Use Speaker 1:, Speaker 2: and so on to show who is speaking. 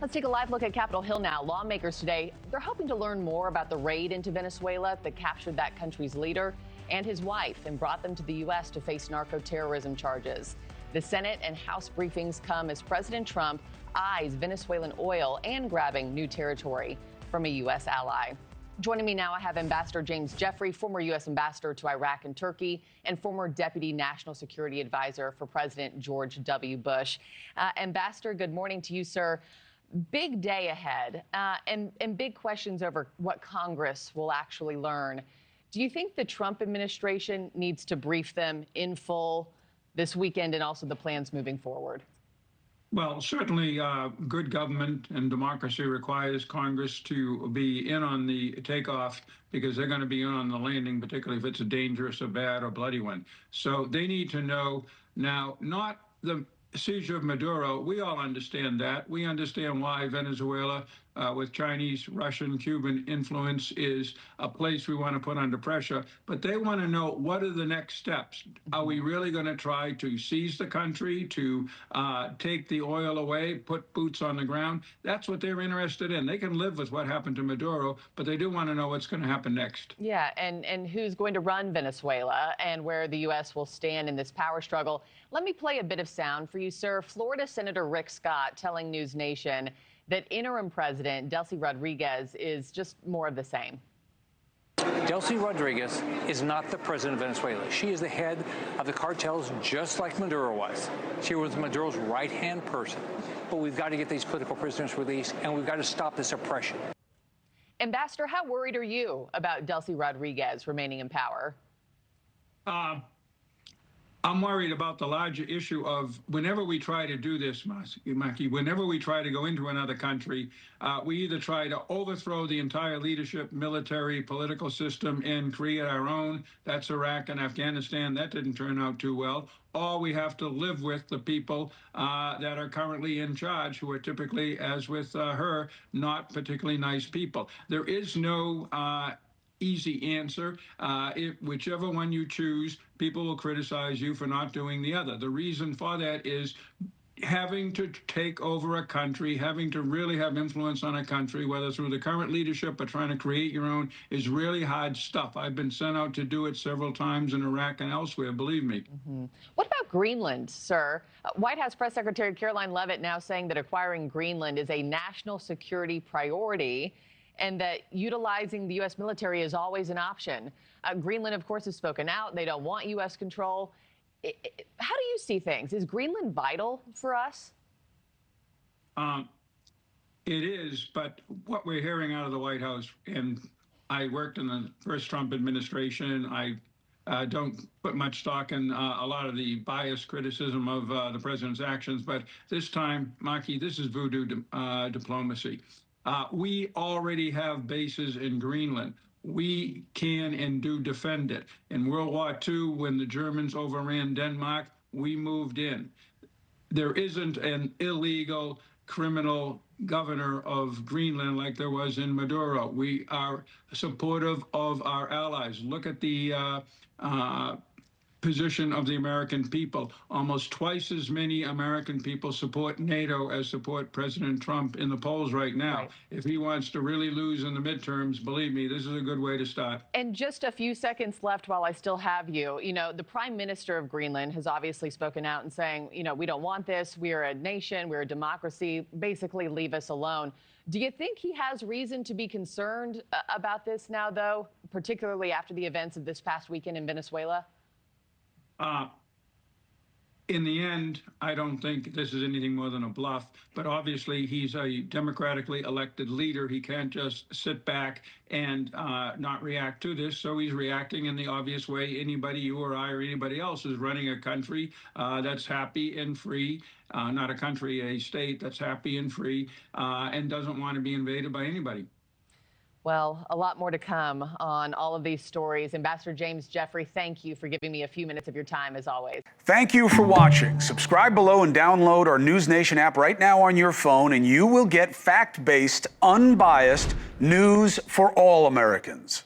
Speaker 1: Let's take a live look at Capitol Hill now. Lawmakers today, they're hoping to learn more about the raid into Venezuela that captured that country's leader and his wife and brought them to the U.S. to face narco-terrorism charges. The Senate and House briefings come as President Trump eyes Venezuelan oil and grabbing new territory from a U.S. ally. Joining me now, I have Ambassador James Jeffrey, former U.S. ambassador to Iraq and Turkey, and former Deputy National Security Advisor for President George W. Bush. Ambassador, good morning to you, sir. Big day ahead and big questions over what Congress will actually learn. Do you think the Trump administration needs to brief them in full this weekend and also the plans moving forward?
Speaker 2: Well, certainly good government and democracy requires Congress to be in on the takeoff because they're going to be in on the landing, particularly if it's a dangerous or bad or bloody one. So they need to know now, not the seizure of Maduro. We all understand that. We understand why Venezuela, with Chinese, Russian, Cuban influence, is a place we want to put under pressure. But they want to know, what are the next steps? Are we really going to try to seize the country, to take the oil away, put boots on the ground? That's what they're interested in. They can live with what happened to Maduro, but they do want to know what's going to happen next.
Speaker 1: Yeah, and who's going to run Venezuela and where the U.S. will stand in this power struggle. Let me play a bit of sound for you, sir. Florida Senator Rick Scott telling NewsNation that interim president Delcy Rodriguez is just more of the same.
Speaker 3: Delcy Rodriguez is not the president of Venezuela. She is the head of the cartels, just like Maduro was. She was Maduro's right-hand person. But we've got to get these political prisoners released, and we've got to stop this oppression.
Speaker 1: Ambassador, how worried are you about Delcy Rodriguez remaining in power?
Speaker 2: I'm worried about the larger issue of whenever we try to do this, Markie, whenever we try to go into another country, we either try to overthrow the entire leadership, military, political system and create our own. That's Iraq and Afghanistan. That didn't turn out too well. Or we have to live with the people that are currently in charge, who are typically, as with her, not particularly nice people. There is no easy answer. Whichever one you choose, people will criticize you for not doing the other. The reason for that is having to take over a country, having to really have influence on a country, whether through the current leadership or trying to create your own, is really hard stuff. I've been sent out to do it several times in Iraq and elsewhere, believe me.
Speaker 1: What about Greenland, sir? White House Press Secretary Caroline Leavitt now saying that acquiring Greenland is a national security priority, and that utilizing the U.S. military is always an option. Greenland, of course, has spoken out. They don't want U.S. control. How do you see things? Is Greenland vital for us?
Speaker 2: It is, but what we're hearing out of the White House, and I worked in the first Trump administration, I don't put much stock in a lot of the biased criticism of the president's actions, but this time, Markie, this is voodoo diplomacy. We already have bases in Greenland. We can and do defend it. In World War II, when the Germans overran Denmark, we moved in. There isn't an illegal criminal governor of Greenland like there was in Maduro. We are supportive of our allies. Look at the position of the American people. Almost twice as many American people support NATO as support President Trump in the polls right now.
Speaker 1: Right.
Speaker 2: If he wants to really lose in the midterms, believe me, this is a good way to start.
Speaker 1: And just a few seconds left while I still have you. You know, the Prime Minister of Greenland has obviously spoken out and saying, you know, we don't want this. We are a nation. We're a democracy. Basically, leave us alone. Do you think he has reason to be concerned about this now, though, particularly after the events of this past weekend in Venezuela?
Speaker 2: In the end, I don't think this is anything more than a bluff, but obviously he's a democratically elected leader. He can't just sit back and not react to this. So he's reacting in the obvious way anybody, you or I or anybody else, is running a country that's happy and free, not a country, a state that's happy and free, and doesn't want to be invaded by anybody.
Speaker 1: Well, a lot more to come on all of these stories. Ambassador James Jeffrey, thank you for giving me a few minutes of your time, as always.
Speaker 4: Thank you for watching. Subscribe below and download our NewsNation app right now on your phone, and you will get fact-based, unbiased news for all Americans.